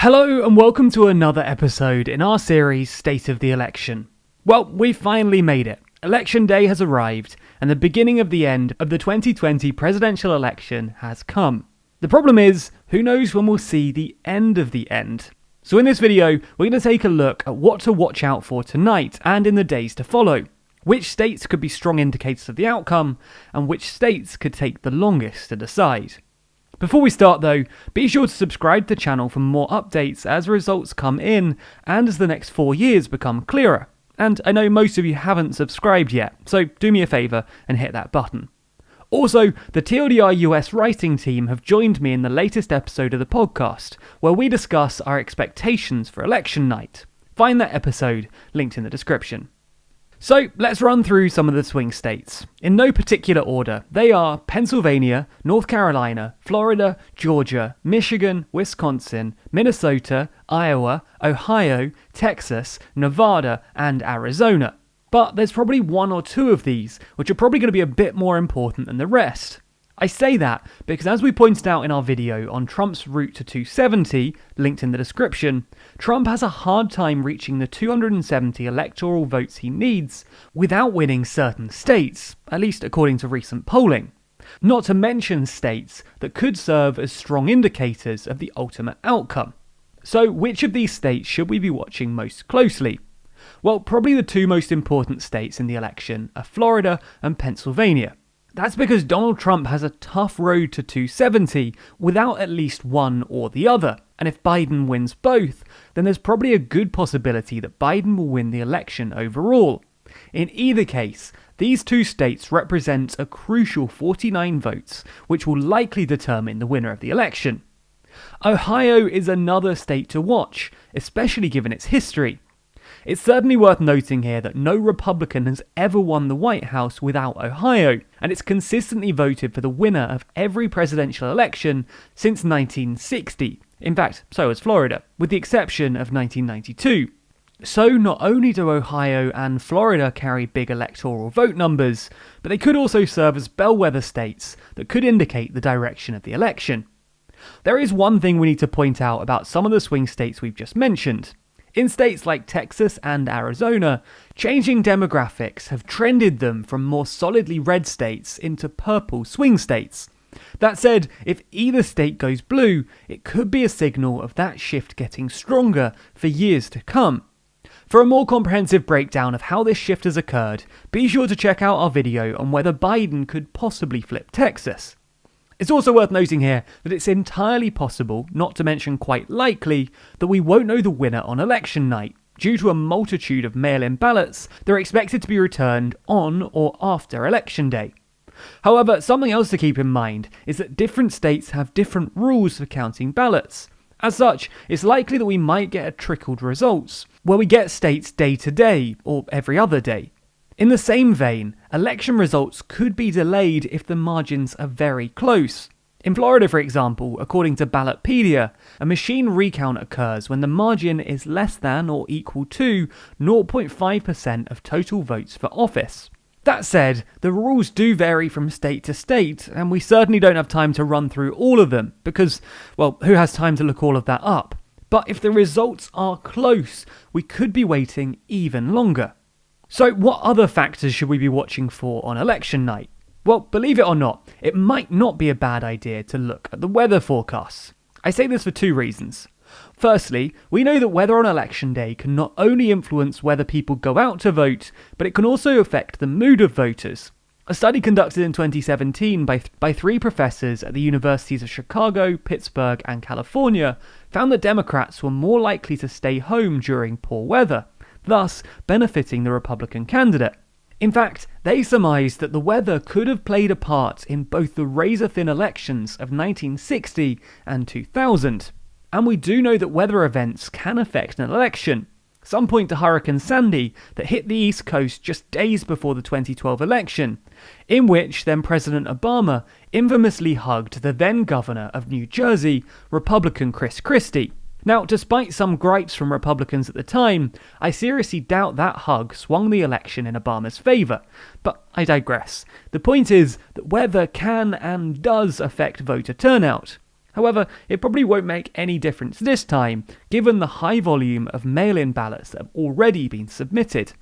Hello and welcome to another episode in our series State of the Election. Well, we finally made it. Election day has arrived and the beginning of the end of the 2020 presidential election has come. The problem is, who knows when we'll see the end of the end? So in this video, we're going to take a look at what to watch out for tonight and in the days to follow. Which states could be strong indicators of the outcome and which states could take the longest to decide. Before we start though, be sure to subscribe to the channel for more updates as results come in and as the next 4 years become clearer. And I know most of you haven't subscribed yet, so do me a favour and hit that button. Also, the TLDR US writing team have joined me in the latest episode of the podcast, where we discuss our expectations for election night. Find that episode linked in the description. So let's run through some of the swing states. In no particular order, they are Pennsylvania, North Carolina, Florida, Georgia, Michigan, Wisconsin, Minnesota, Iowa, Ohio, Texas, Nevada, and Arizona. But there's probably one or two of these which are probably going to be a bit more important than the rest. I say that because, as we pointed out in our video on Trump's route to 270, linked in the description, Trump has a hard time reaching the 270 electoral votes he needs without winning certain states, at least according to recent polling. Not to mention states that could serve as strong indicators of the ultimate outcome. So which of these states should we be watching most closely? Well, probably the two most important states in the election are Florida and Pennsylvania. That's because Donald Trump has a tough road to 270 without at least one or the other. And if Biden wins both, then there's probably a good possibility that Biden will win the election overall. In either case, these two states represent a crucial 49 votes, which will likely determine the winner of the election. Ohio is another state to watch, especially given its history. It's certainly worth noting here that no Republican has ever won the White House without Ohio, and it's consistently voted for the winner of every presidential election since 1960. In fact, so has Florida, with the exception of 1992. So not only do Ohio and Florida carry big electoral vote numbers, but they could also serve as bellwether states that could indicate the direction of the election. There is one thing we need to point out about some of the swing states we've just mentioned. In states like Texas and Arizona, changing demographics have trended them from more solidly red states into purple swing states. That said, if either state goes blue, it could be a signal of that shift getting stronger for years to come. For a more comprehensive breakdown of how this shift has occurred, be sure to check out our video on whether Biden could possibly flip Texas. It's also worth noting here that it's entirely possible, not to mention quite likely, that we won't know the winner on election night, due to a multitude of mail-in ballots that are expected to be returned on or after election day. However, something else to keep in mind is that different states have different rules for counting ballots. As such, it's likely that we might get a trickled results, where we get states day to day, or every other day. In the same vein, election results could be delayed if the margins are very close. In Florida, for example, according to Ballotpedia, a machine recount occurs when the margin is less than or equal to 0.5% of total votes for office. That said, the rules do vary from state to state, and we certainly don't have time to run through all of them, because, well, who has time to look all of that up? But if the results are close, we could be waiting even longer. So what other factors should we be watching for on election night? Well, believe it or not, it might not be a bad idea to look at the weather forecasts. I say this for two reasons. Firstly, we know that weather on election day can not only influence whether people go out to vote, but it can also affect the mood of voters. A study conducted in 2017 by three professors at the universities of Chicago, Pittsburgh, and California found that Democrats were more likely to stay home during poor weather, thus benefiting the Republican candidate. In fact, they surmised that the weather could have played a part in both the razor-thin elections of 1960 and 2000. And we do know that weather events can affect an election. Some point to Hurricane Sandy that hit the East Coast just days before the 2012 election, in which then President Obama infamously hugged the then governor of New Jersey, Republican Chris Christie. Now, despite some gripes from Republicans at the time, I seriously doubt that hug swung the election in Obama's favour. But I digress. The point is that weather can and does affect voter turnout. However, it probably won't make any difference this time, given the high volume of mail-in ballots that have already been submitted.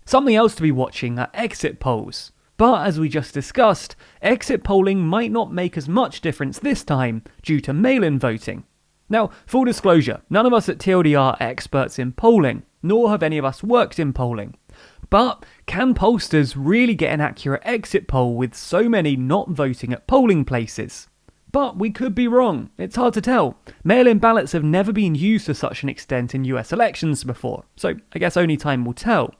Something else to be watching are exit polls. But as we just discussed, exit polling might not make as much difference this time due to mail-in voting. Now, full disclosure, none of us at TLDR are experts in polling, nor have any of us worked in polling. But can pollsters really get an accurate exit poll with so many not voting at polling places? But we could be wrong, it's hard to tell. Mail-in ballots have never been used to such an extent in US elections before, so I guess only time will tell.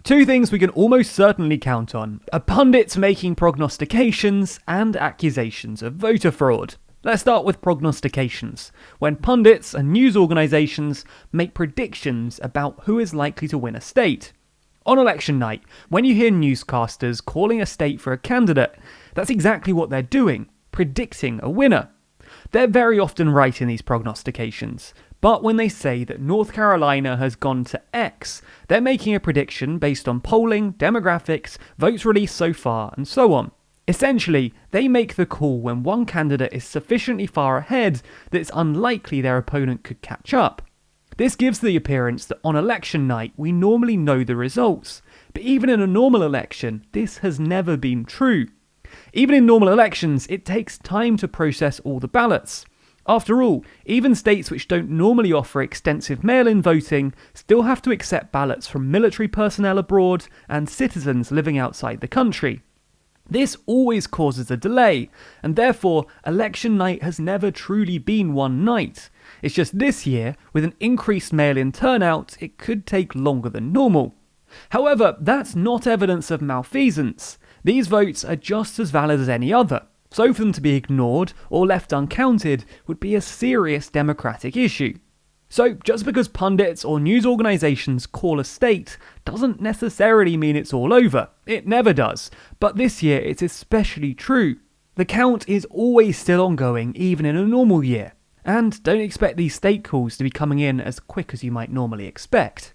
Two things we can almost certainly count on are pundits making prognostications and accusations of voter fraud. Let's start with prognostications, when pundits and news organisations make predictions about who is likely to win a state. On election night, when you hear newscasters calling a state for a candidate, that's exactly what they're doing, predicting a winner. They're very often right in these prognostications, but when they say that North Carolina has gone to X, they're making a prediction based on polling, demographics, votes released so far, and so on. Essentially, they make the call when one candidate is sufficiently far ahead that it's unlikely their opponent could catch up. This gives the appearance that on election night we normally know the results, but even in a normal election, this has never been true. Even in normal elections, it takes time to process all the ballots. After all, even states which don't normally offer extensive mail-in voting still have to accept ballots from military personnel abroad and citizens living outside the country. This always causes a delay, and therefore election night has never truly been one night. It's just this year, with an increased mail-in turnout, it could take longer than normal. However, that's not evidence of malfeasance. These votes are just as valid as any other, so for them to be ignored or left uncounted would be a serious democratic issue. So just because pundits or news organisations call a state doesn't necessarily mean it's all over. It never does, but this year it's especially true. The count is always still ongoing even in a normal year, and don't expect these state calls to be coming in as quick as you might normally expect.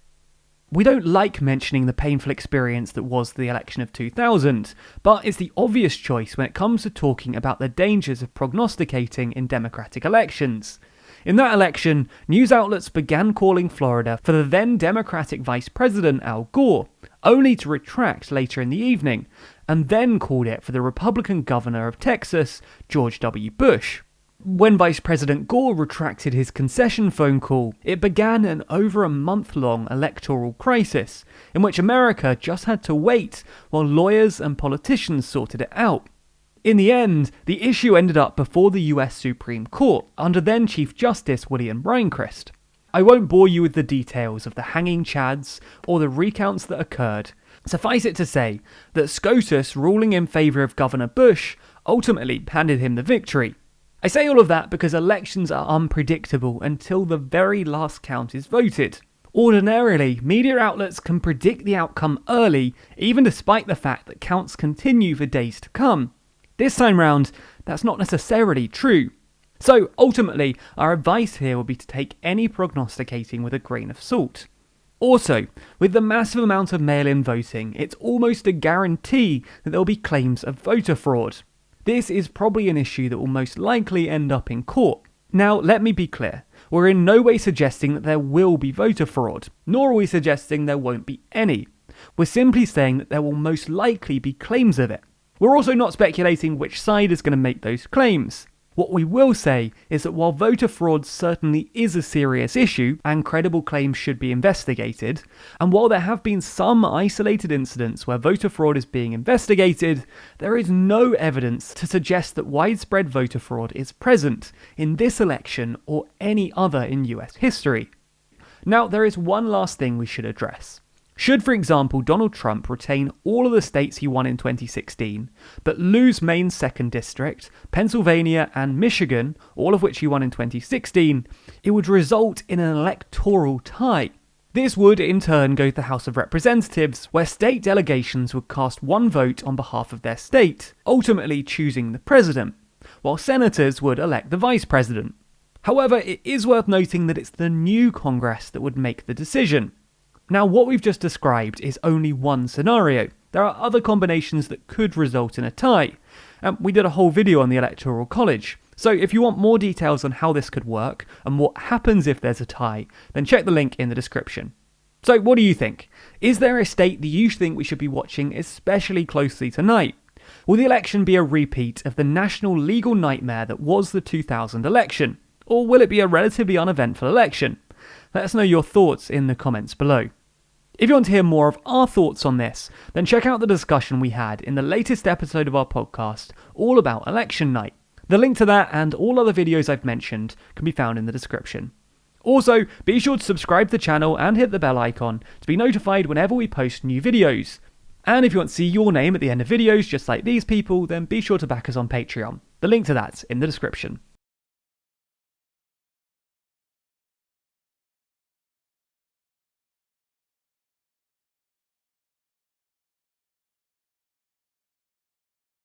We don't like mentioning the painful experience that was the election of 2000, but it's the obvious choice when it comes to talking about the dangers of prognosticating in democratic elections. In that election, news outlets began calling Florida for the then Democratic Vice President Al Gore, only to retract later in the evening, and then called it for the Republican governor of Texas, George W. Bush. When Vice President Gore retracted his concession phone call, it began an over a month-long electoral crisis, in which America just had to wait while lawyers and politicians sorted it out. In the end, the issue ended up before the US Supreme Court, under then Chief Justice William Rehnquist. I won't bore you with the details of the hanging chads or the recounts that occurred. Suffice it to say that SCOTUS ruling in favour of Governor Bush ultimately handed him the victory. I say all of that because elections are unpredictable until the very last count is voted. Ordinarily, media outlets can predict the outcome early, even despite the fact that counts continue for days to come. This time round, that's not necessarily true. So ultimately, our advice here will be to take any prognosticating with a grain of salt. Also, with the massive amount of mail-in voting, it's almost a guarantee that there will be claims of voter fraud. This is probably an issue that will most likely end up in court. Now, let me be clear. We're in no way suggesting that there will be voter fraud, nor are we suggesting there won't be any. We're simply saying that there will most likely be claims of it. We're also not speculating which side is going to make those claims. What we will say is that while voter fraud certainly is a serious issue and credible claims should be investigated, and while there have been some isolated incidents where voter fraud is being investigated, there is no evidence to suggest that widespread voter fraud is present in this election or any other in US history. Now, there is one last thing we should address. Should, for example, Donald Trump retain all of the states he won in 2016, but lose Maine's 2nd District, Pennsylvania and Michigan, all of which he won in 2016, it would result in an electoral tie. This would in turn go to the House of Representatives, where state delegations would cast one vote on behalf of their state, ultimately choosing the president, while senators would elect the vice president. However, it is worth noting that it's the new Congress that would make the decision. Now, what we've just described is only one scenario. There are other combinations that could result in a tie. We did a whole video on the Electoral College, So if you want more details on how this could work and what happens if there's a tie, then check the link in the description. So what do you think? Is there a state that you think we should be watching especially closely tonight? Will the election be a repeat of the national legal nightmare that was the 2000 election? Or will it be a relatively uneventful election? Let us know your thoughts in the comments below. If you want to hear more of our thoughts on this, then check out the discussion we had in the latest episode of our podcast all about election night. The link to that and all other videos I've mentioned can be found in the description. Also, be sure to subscribe to the channel and hit the bell icon to be notified whenever we post new videos. And if you want to see your name at the end of videos just like these people, then be sure to back us on Patreon. The link to that's in the description.